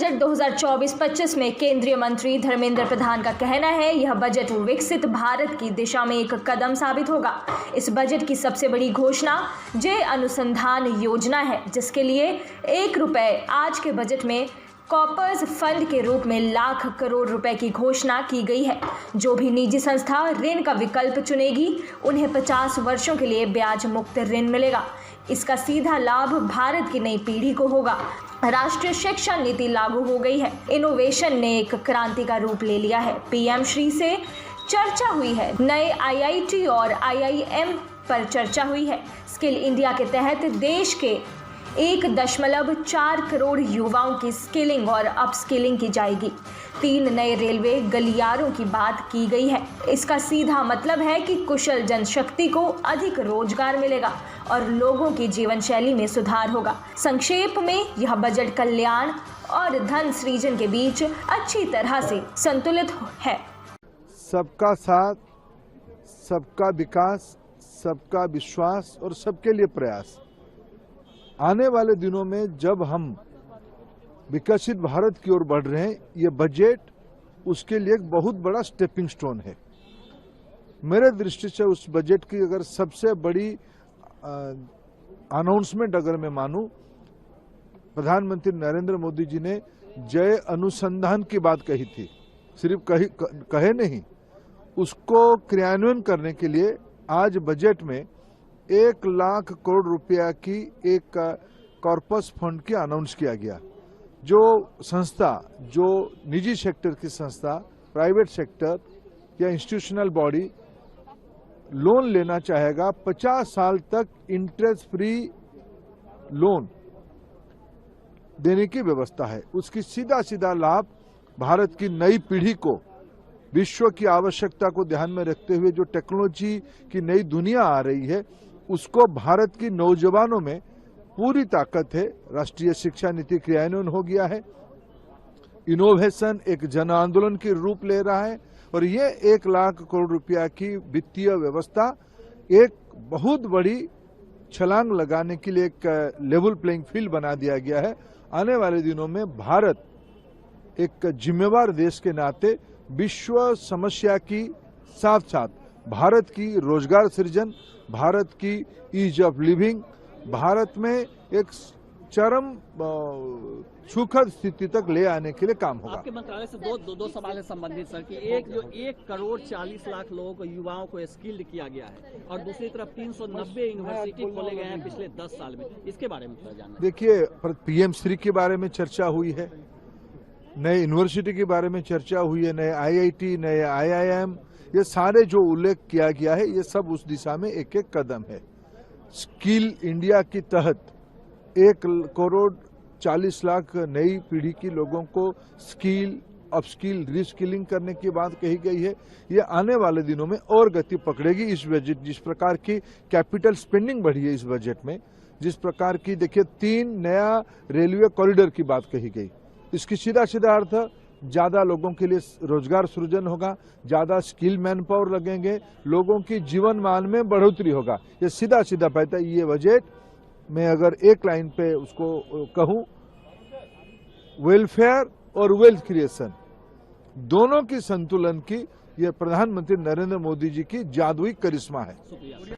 Budget 2024-25 में केंद्रीय मंत्री धर्मेंद्र प्रधान का कहना है यह बजट विकसित भारत की दिशा में एक कदम साबित होगा। इस बजट की सबसे बड़ी घोषणा जय अनुसंधान योजना है, जिसके लिए 1 रुपए आज के बजट में कॉपर्स फंड के रूप में लाख करोड़ रुपए की घोषणा की गई है। जो भी निजी संस्था ऋण का विकल्प चुनेगी उन्हें 50 वर्षों के लिए ब्याज मुक्त ऋण मिलेगा। इसका सीधा लाभ भारत की नई पीढ़ी को होगा। राष्ट्रीय शिक्षा नीति लागू हो गई है। इनोवेशन ने एक क्रांति का रूप ले लिया है। पीएम श्री से चर्चा हुई है। नए आईआईटी और आईआईएम पर चर्चा हुई है। स्किल इंडिया के तहत देश के 1.4 करोड़ युवाओं की स्किलिंग और अपस्किलिंग की जाएगी। 3 नए रेलवे गलियारों की बात की गई है। इसका सीधा मतलब है कि कुशल जनशक्ति को अधिक रोजगार मिलेगा और लोगों की जीवन शैली में सुधार होगा। संक्षेप में यह बजट कल्याण और धन सृजन के बीच अच्छी तरह से संतुलित है। सबका साथ, सबका विकास, सबका विश्वास और सबके लिए प्रयास। आने वाले दिनों में जब हम विकसित भारत की ओर बढ़ रहे हैं, ये बजट उसके लिए एक बहुत बड़ा स्टेपिंग स्टोन है। मेरे दृष्टि से उस बजट की अगर सबसे बड़ी अनाउंसमेंट अगर मैं मानूं, प्रधानमंत्री नरेंद्र मोदी जी ने जय अनुसंधान की बात कही थी। सिर्फ कहे नहीं, उसको क्रियान्वयन करने के लिए आज बजट में 1 लाख करोड़ रुपया की एक कॉर्पस फंड की अनाउंस किया गया। जो संस्था, जो निजी सेक्टर की संस्था, प्राइवेट सेक्टर या इंस्टीट्यूशनल बॉडी लोन लेना चाहेगा, 50 साल तक इंटरेस्ट फ्री लोन देने की व्यवस्था है। उसकी सीधा लाभ भारत की नई पीढ़ी को, विश्व की आवश्यकता को ध्यान में रखते हुए जो टेक्नोलॉजी की नई दुनिया आ रही है, उसको भारत की नौजवानों में पूरी ताकत है। राष्ट्रीय शिक्षा नीति क्रियान्वयन हो गया है। इनोवेशन एक जन आंदोलन के रूप ले रहा है और ये 1 लाख करोड़ रुपया की वित्तीय व्यवस्था एक बहुत बड़ी छलांग लगाने के लिए एक लेवल प्लेइंग फील्ड बना दिया गया है। आने वाले दिनों में भारत एक जिम्मेवार देश के नाते विश्व समस्या की साथ साथ भारत की रोजगार सृजन, भारत की ईज ऑफ लिविंग, भारत में एक चरम सुखद स्थिति तक ले आने के लिए काम होगा। आपके मंत्रालय से दो सवाल है संबंधित सर कि एक जो 1 करोड़ 40 लाख लोगों को, युवाओं को स्किल्ड किया गया है और दूसरी तरफ 390 यूनिवर्सिटी खोले गए हैं पिछले 10 साल में, इसके बारे में थोड़ा जानना। देखिए, पीएम श्री के बारे में चर्चा हुई है, नए यूनिवर्सिटी के बारे में चर्चा हुई है, नए आईआईटी, नए आईआईएम, ये सारे जो उल्लेख किया गया है, ये सब उस दिशा में एक एक कदम है। स्किल इंडिया के तहत 1 करोड़ 40 लाख नई पीढ़ी की लोगों को स्किल, अपस्किल, रीस्किलिंग करने की बात कही गई है। ये आने वाले दिनों में और गति पकड़ेगी। इस बजट जिस प्रकार की कैपिटल स्पेंडिंग बढ़ी है इस बजट में, जिस प्रकार की देखिए 3 नया रेलवे कॉरिडोर की बात कही गई, इसकी सीधा अर्थ ज्यादा लोगों के लिए रोजगार सृजन होगा, ज्यादा स्किल मैन पावर लगेंगे, लोगों की जीवन मान में बढ़ोतरी होगा। ये सीधा कहता है ये बजट। मैं अगर एक लाइन पे उसको कहूं, वेलफेयर और वेल्थ क्रिएशन दोनों की संतुलन की ये प्रधानमंत्री नरेंद्र मोदी जी की जादुई करिश्मा है।